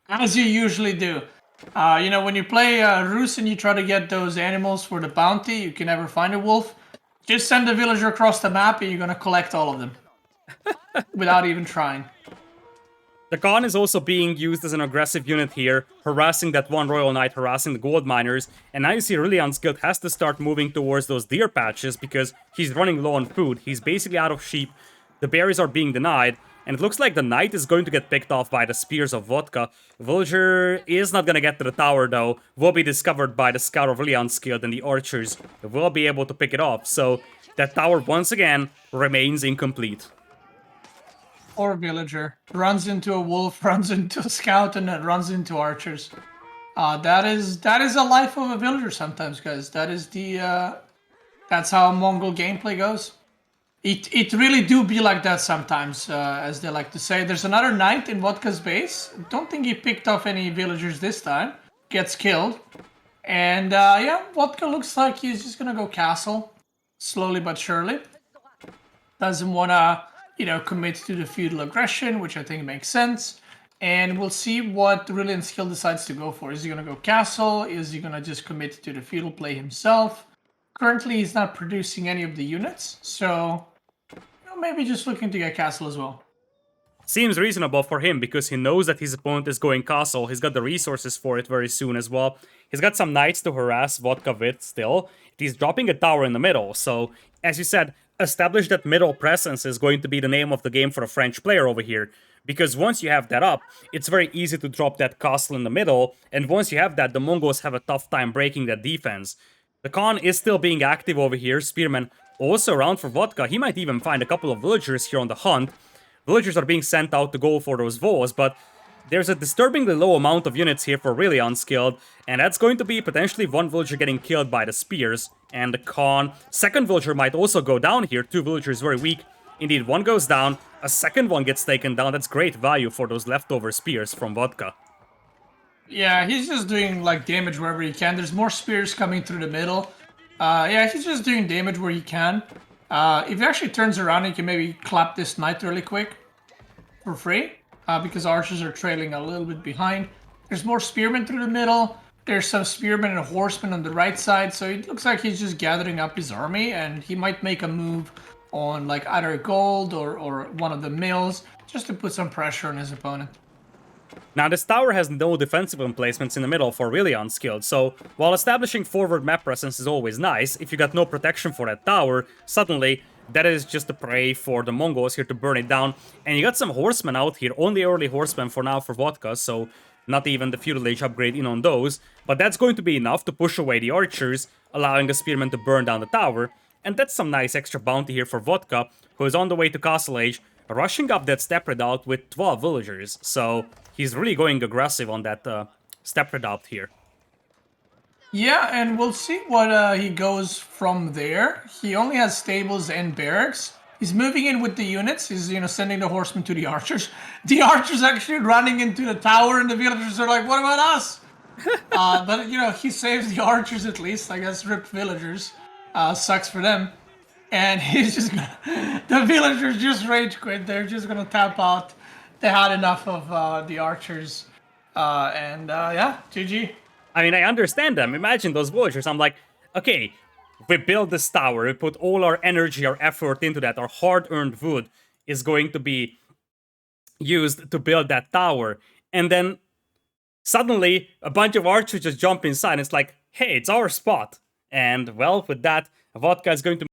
as you usually do. You know, when you play Rus and you try to get those animals for the bounty, you can never find a wolf. Just send a villager across the map and you're gonna collect all of them. Without even trying. The Khan is also being used as an aggressive unit here, harassing that one Royal Knight, harassing the gold miners, and now you see ReallyUnskilled has to start moving towards those deer patches because he's running low on food. He's basically out of sheep, the berries are being denied, and it looks like the knight is going to get picked off by the spears of Vodka. Villager is not gonna get to the tower though, will be discovered by the scout of ReallyUnskilled, and the archers will be able to pick it off, so that tower once again remains incomplete. Or villager. Runs into a wolf, runs into a scout, and then runs into archers. That is a life of a villager sometimes, guys. That is the that's how Mongol gameplay goes. It really do be like that sometimes, as they like to say. There's another knight in Vodka's base. Don't think he picked off any villagers this time. Gets killed. And yeah, Vodka looks like he's just gonna go castle. slowly but surely. Doesn't want to, commit to the feudal aggression, which I think makes sense. And we'll see what ReallyUnskilled decides to go for. Is he going to go castle? Is he going to just commit to the feudal play himself? Currently, he's not producing any of the units, so maybe just looking to get castle as well. Seems reasonable for him because he knows that his opponent is going castle. He's got the resources for it very soon as well. He's got some knights to harass Vodka with still. He's dropping a tower in the middle, so as you said, establish that middle presence is going to be the name of the game for a French player over here. Because once you have that up, it's very easy to drop that castle in the middle, and once you have that, the Mongols have a tough time breaking that defense. The Khan is still being active over here, Spearman also around for Vodka. He might even find a couple of villagers here on the hunt. Villagers are being sent out to go for those voles, but there's a disturbingly low amount of units here for ReallyUnskilled, and that's going to be potentially one villager getting killed by the spears, and the Khan. Second villager might also go down here, 2 villagers very weak. Indeed, one goes down, a second one gets taken down. That's great value for those leftover spears from Vodka. Yeah, he's just doing like damage wherever he can. There's more spears coming through the middle. Yeah, he's just doing damage where he can. If he actually turns around, he can maybe clap this knight really quick for free, because archers are trailing a little bit behind. There's more spearmen through the middle. There's some spearmen and horsemen on the right side, so it looks like he's just gathering up his army, and he might make a move on like either gold or one of the mills, just to put some pressure on his opponent. Now, this tower has no defensive emplacements in the middle for ReallyUnskilled, so while establishing forward map presence is always nice, if you got no protection for that tower, suddenly that is just a prey for the Mongols here to burn it down. And you got some horsemen out here, only early horsemen for now for Vodka, so not even the feudal age upgrade in on those, but that's going to be enough to push away the archers, allowing the spearmen to burn down the tower. And that's some nice extra bounty here for Vodka, who is on the way to Castle Age, rushing up that step redoubt with 12 villagers, so he's really going aggressive on that step redoubt here. Yeah, and we'll see what he goes from there. He only has stables and barracks. He's moving in with the units. He's, sending the horsemen to the archers. The archers actually running into the tower, and the villagers are like, what about us? But, he saves the archers at least. I guess ripped villagers. Sucks for them. And he's just gonna... The villagers just rage quit. They're just gonna tap out. They had enough of the archers. Yeah, GG. I mean, I understand them. Imagine those villagers. I'm like, okay, we build this tower, we put all our energy, our effort into that, our hard-earned wood is going to be used to build that tower, and then suddenly a bunch of archers just jump inside, and it's like, hey, it's our spot. And, well, with that, Vodka is going to